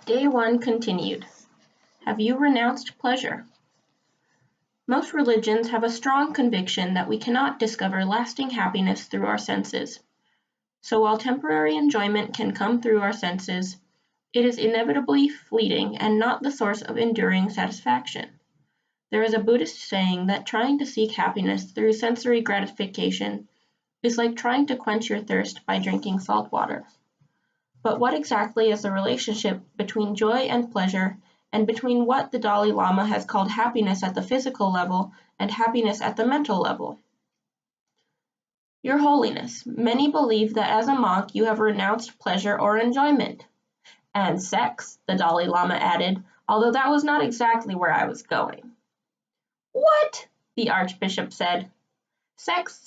Day 1 continued. Have you renounced pleasure? Most religions have a strong conviction that we cannot discover lasting happiness through our senses. So while temporary enjoyment can come through our senses, it is inevitably fleeting and not the source of enduring satisfaction. There is a Buddhist saying that trying to seek happiness through sensory gratification is like trying to quench your thirst by drinking salt water. But what exactly is the relationship between joy and pleasure, and between what the Dalai Lama has called happiness at the physical level and happiness at the mental level? Your Holiness, many believe that as a monk you have renounced pleasure or enjoyment. And sex, the Dalai Lama added, although that was not exactly where I was going. What? The Archbishop said. Sex,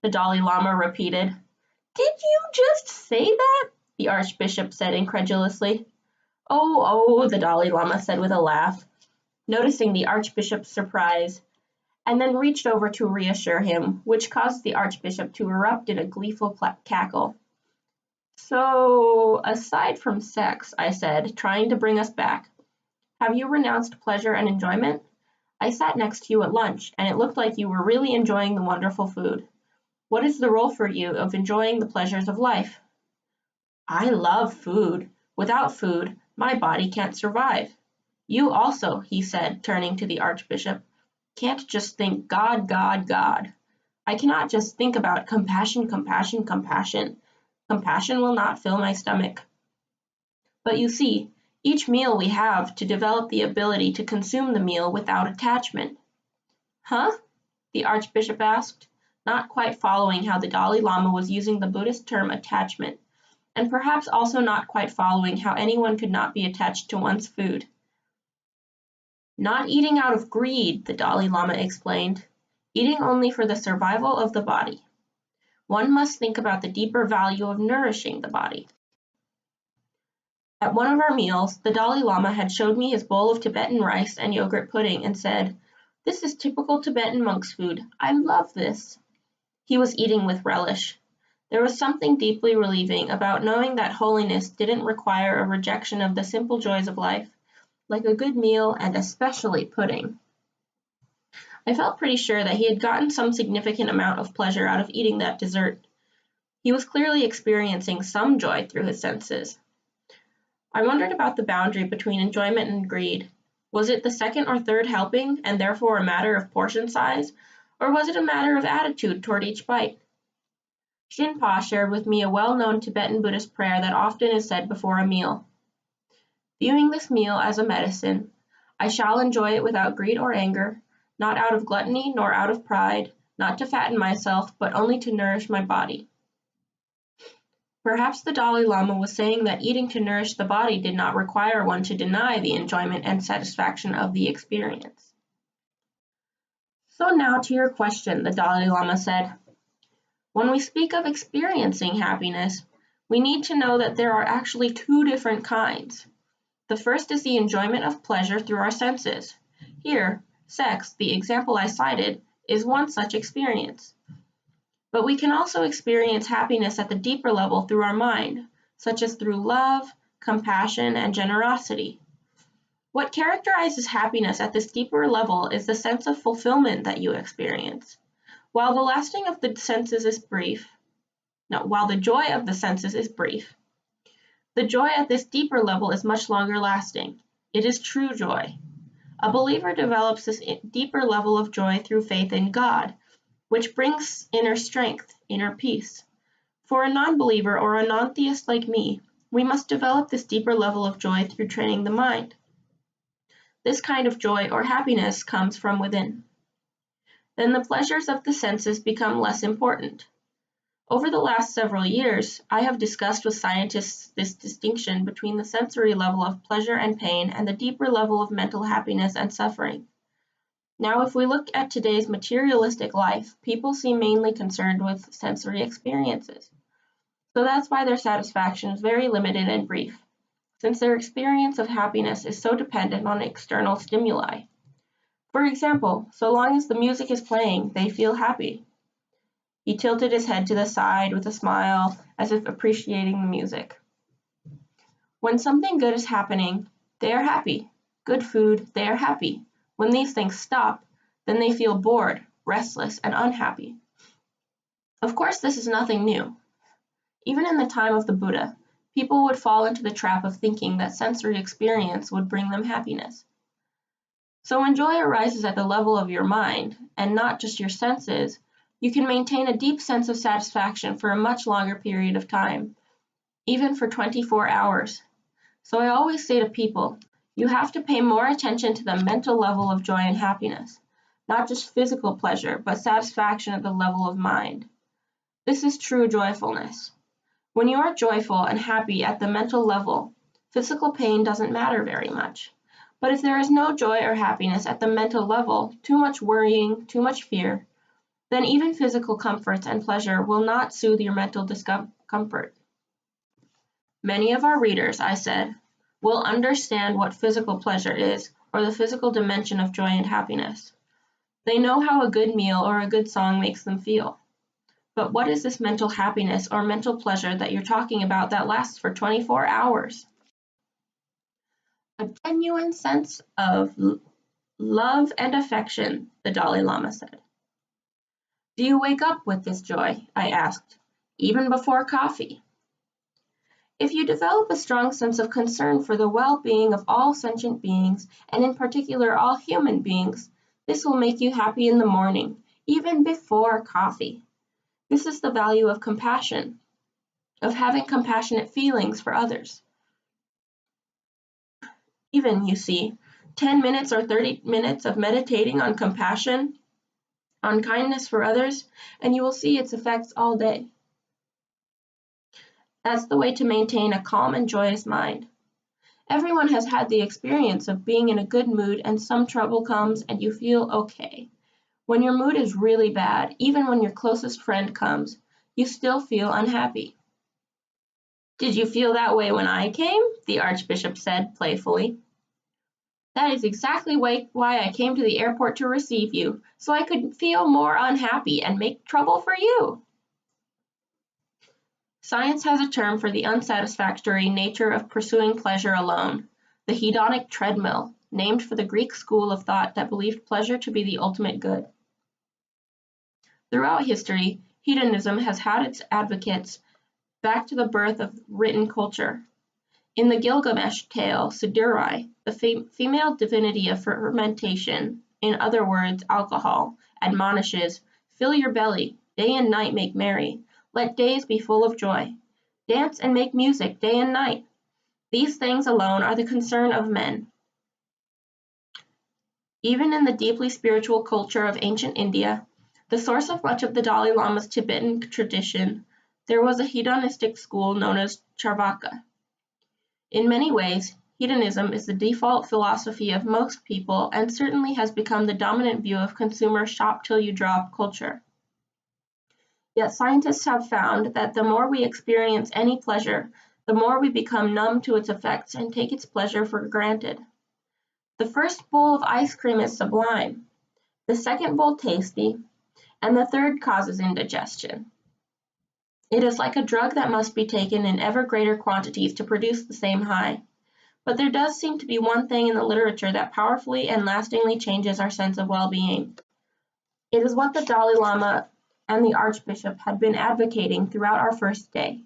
the Dalai Lama repeated. Did you just say that? The Archbishop said incredulously. Oh, the Dalai Lama said with a laugh, noticing the Archbishop's surprise, and then reached over to reassure him, which caused the Archbishop to erupt in a gleeful cackle. So, aside from sex, I said, trying to bring us back, have you renounced pleasure and enjoyment? I sat next to you at lunch, and it looked like you were really enjoying the wonderful food. What is the role for you of enjoying the pleasures of life? I love food. Without food, my body can't survive. You also, he said, turning to the Archbishop, can't just think God, God, God. I cannot just think about compassion, compassion, compassion. Compassion will not fill my stomach. But you see, each meal we have to develop the ability to consume the meal without attachment. Huh? The Archbishop asked, not quite following how the Dalai Lama was using the Buddhist term attachment, and perhaps also not quite following how anyone could not be attached to one's food. Not eating out of greed, the Dalai Lama explained, eating only for the survival of the body. One must think about the deeper value of nourishing the body. At one of our meals, the Dalai Lama had showed me his bowl of Tibetan rice and yogurt pudding and said, "This is typical Tibetan monk's food. I love this." He was eating with relish. There was something deeply relieving about knowing that holiness didn't require a rejection of the simple joys of life, like a good meal and especially pudding. I felt pretty sure that he had gotten some significant amount of pleasure out of eating that dessert. He was clearly experiencing some joy through his senses. I wondered about the boundary between enjoyment and greed. Was it the second or third helping, and therefore a matter of portion size, or was it a matter of attitude toward each bite? Shinpa shared with me a well-known Tibetan Buddhist prayer that often is said before a meal. Viewing this meal as a medicine, I shall enjoy it without greed or anger, not out of gluttony nor out of pride, not to fatten myself, but only to nourish my body. Perhaps the Dalai Lama was saying that eating to nourish the body did not require one to deny the enjoyment and satisfaction of the experience. So now to your question, the Dalai Lama said. When we speak of experiencing happiness, we need to know that there are actually two different kinds. The first is the enjoyment of pleasure through our senses. Here, sex, the example I cited, is one such experience. But we can also experience happiness at the deeper level through our mind, such as through love, compassion, and generosity. What characterizes happiness at this deeper level is the sense of fulfillment that you experience. While the joy of the senses is brief, the joy at this deeper level is much longer lasting. It is true joy. A believer develops this deeper level of joy through faith in God, which brings inner strength, inner peace. For a non-believer or a non-theist like me, we must develop this deeper level of joy through training the mind. This kind of joy or happiness comes from within. Then the pleasures of the senses become less important. Over the last several years, I have discussed with scientists this distinction between the sensory level of pleasure and pain and the deeper level of mental happiness and suffering. Now, if we look at today's materialistic life, people seem mainly concerned with sensory experiences. So that's why their satisfaction is very limited and brief, since their experience of happiness is so dependent on external stimuli. For example, so long as the music is playing, they feel happy. He tilted his head to the side with a smile, as if appreciating the music. When something good is happening, they are happy. Good food, they are happy. When these things stop, then they feel bored, restless, and unhappy. Of course, this is nothing new. Even in the time of the Buddha, people would fall into the trap of thinking that sensory experience would bring them happiness. So when joy arises at the level of your mind, and not just your senses, you can maintain a deep sense of satisfaction for a much longer period of time, even for 24 hours. So I always say to people, you have to pay more attention to the mental level of joy and happiness, not just physical pleasure, but satisfaction at the level of mind. This is true joyfulness. When you are joyful and happy at the mental level, physical pain doesn't matter very much. But if there is no joy or happiness at the mental level, too much worrying, too much fear, then even physical comforts and pleasure will not soothe your mental discomfort. Many of our readers, I said, will understand what physical pleasure is, or the physical dimension of joy and happiness. They know how a good meal or a good song makes them feel. But what is this mental happiness or mental pleasure that you're talking about that lasts for 24 hours? A genuine sense of love and affection, the Dalai Lama said. Do you wake up with this joy? I asked, even before coffee. If you develop a strong sense of concern for the well-being of all sentient beings, and in particular all human beings, this will make you happy in the morning, even before coffee. This is the value of compassion, of having compassionate feelings for others. Even, you see, 10 minutes or 30 minutes of meditating on compassion, on kindness for others, and you will see its effects all day. That's the way to maintain a calm and joyous mind. Everyone has had the experience of being in a good mood and some trouble comes and you feel okay. When your mood is really bad, even when your closest friend comes, you still feel unhappy. Did you feel that way when I came? The Archbishop said playfully. That is exactly why I came to the airport to receive you, so I could feel more unhappy and make trouble for you. Science has a term for the unsatisfactory nature of pursuing pleasure alone, the hedonic treadmill, named for the Greek school of thought that believed pleasure to be the ultimate good. Throughout history, hedonism has had its advocates back to the birth of written culture. In the Gilgamesh tale, Sidurai, the female divinity of fermentation, in other words, alcohol, admonishes, "Fill your belly, day and night make merry. Let days be full of joy. Dance and make music day and night. These things alone are the concern of men." Even in the deeply spiritual culture of ancient India, the source of much of the Dalai Lama's Tibetan tradition, there was a hedonistic school known as Charvaka. In many ways, hedonism is the default philosophy of most people and certainly has become the dominant view of consumer shop-till-you-drop culture. Yet scientists have found that the more we experience any pleasure, the more we become numb to its effects and take its pleasure for granted. The first bowl of ice cream is sublime, the second bowl tasty, and the third causes indigestion. It is like a drug that must be taken in ever greater quantities to produce the same high. But there does seem to be one thing in the literature that powerfully and lastingly changes our sense of well-being. It is what the Dalai Lama and the Archbishop had been advocating throughout our first day,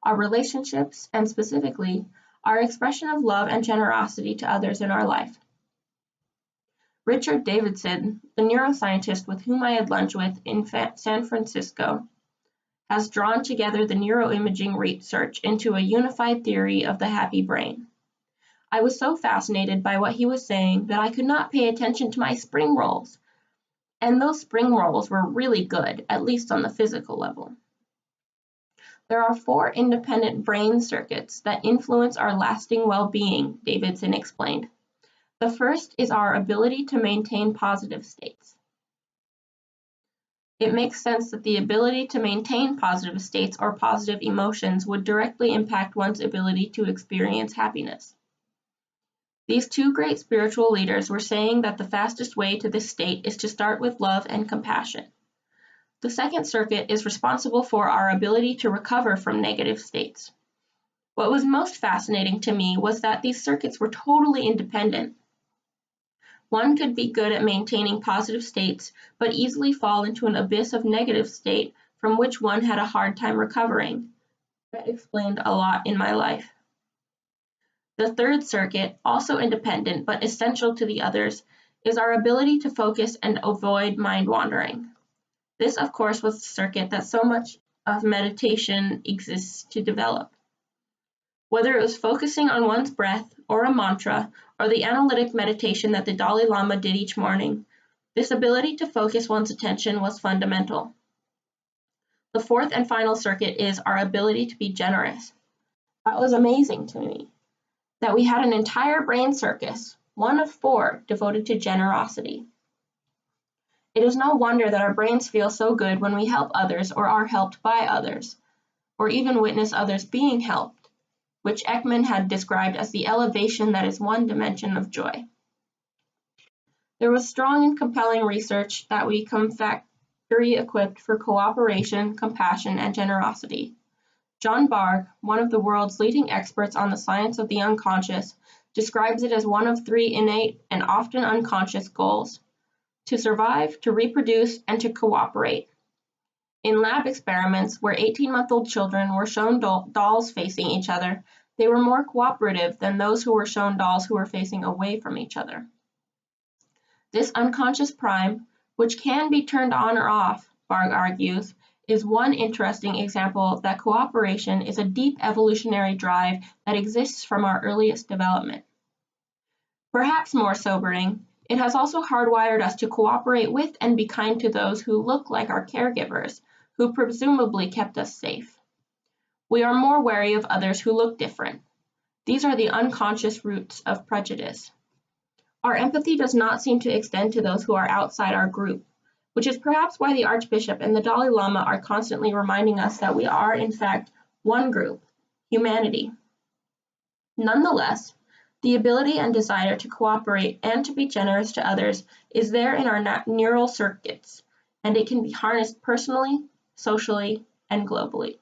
our relationships, and specifically, our expression of love and generosity to others in our life. Richard Davidson, the neuroscientist with whom I had lunch with in San Francisco, has drawn together the neuroimaging research into a unified theory of the happy brain. I was so fascinated by what he was saying that I could not pay attention to my spring rolls. And those spring rolls were really good, at least on the physical level. There are 4 independent brain circuits that influence our lasting well-being, Davidson explained. The first is our ability to maintain positive states. It makes sense that the ability to maintain positive states or positive emotions would directly impact one's ability to experience happiness. These 2 great spiritual leaders were saying that the fastest way to this state is to start with love and compassion. The second circuit is responsible for our ability to recover from negative states. What was most fascinating to me was that these circuits were totally independent. One could be good at maintaining positive states, but easily fall into an abyss of negative state from which one had a hard time recovering. That explained a lot in my life. The third circuit, also independent but essential to the others, is our ability to focus and avoid mind wandering. This, of course, was the circuit that so much of meditation exists to develop. Whether it was focusing on one's breath, or a mantra, or the analytic meditation that the Dalai Lama did each morning, this ability to focus one's attention was fundamental. The fourth and final circuit is our ability to be generous. That was amazing to me, that we had an entire brain circuit, one of 4, devoted to generosity. It is no wonder that our brains feel so good when we help others or are helped by others, or even witness others being helped, which Ekman had described as the elevation that is one dimension of joy. There was strong and compelling research that we come factory equipped for cooperation, compassion, and generosity. John Bargh, one of the world's leading experts on the science of the unconscious, describes it as one of 3 innate and often unconscious goals: to survive, to reproduce, and to cooperate. In lab experiments where 18-month-old children were shown dolls facing each other, they were more cooperative than those who were shown dolls who were facing away from each other. This unconscious prime, which can be turned on or off, Bargh argues, is one interesting example that cooperation is a deep evolutionary drive that exists from our earliest development. Perhaps more sobering, it has also hardwired us to cooperate with and be kind to those who look like our caregivers, who presumably kept us safe. We are more wary of others who look different. These are the unconscious roots of prejudice. Our empathy does not seem to extend to those who are outside our group, which is perhaps why the Archbishop and the Dalai Lama are constantly reminding us that we are, in fact, one group, humanity. Nonetheless, the ability and desire to cooperate and to be generous to others is there in our neural circuits, and it can be harnessed personally, socially, and globally.